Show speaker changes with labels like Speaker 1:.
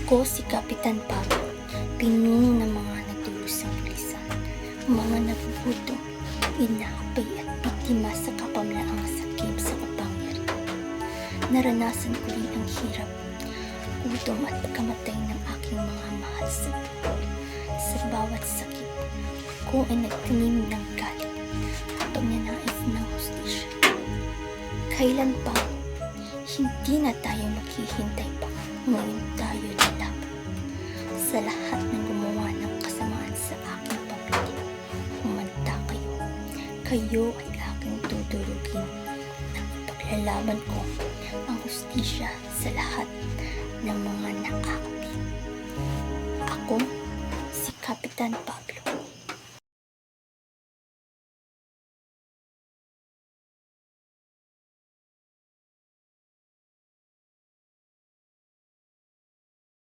Speaker 1: Ako si Kapitan Pablo, pinuno ng mga nagdulusang pulisan, mga nagugutom, inakapay at biktima sa kapamlaang sakip sa kapangyarihan. Naranasan ko rin ang hirap, gutom at pagkamatay ng aking mga mahal sa buhay. Sa bawat sakit, ako ay nagtanim ng galit at pagnanais ng hustisya. Kailan pa? Hindi na tayo maghihintay pa. Ngayon tayo lalaban sa lahat ng gumawa ng kasamaan sa aking pamilya. Humanda kayo. Kayo ay aking tudurugin ng ipaglalaban ko ang hustisya sa lahat ng mga naaapi. Ako, si Kapitan Pablo.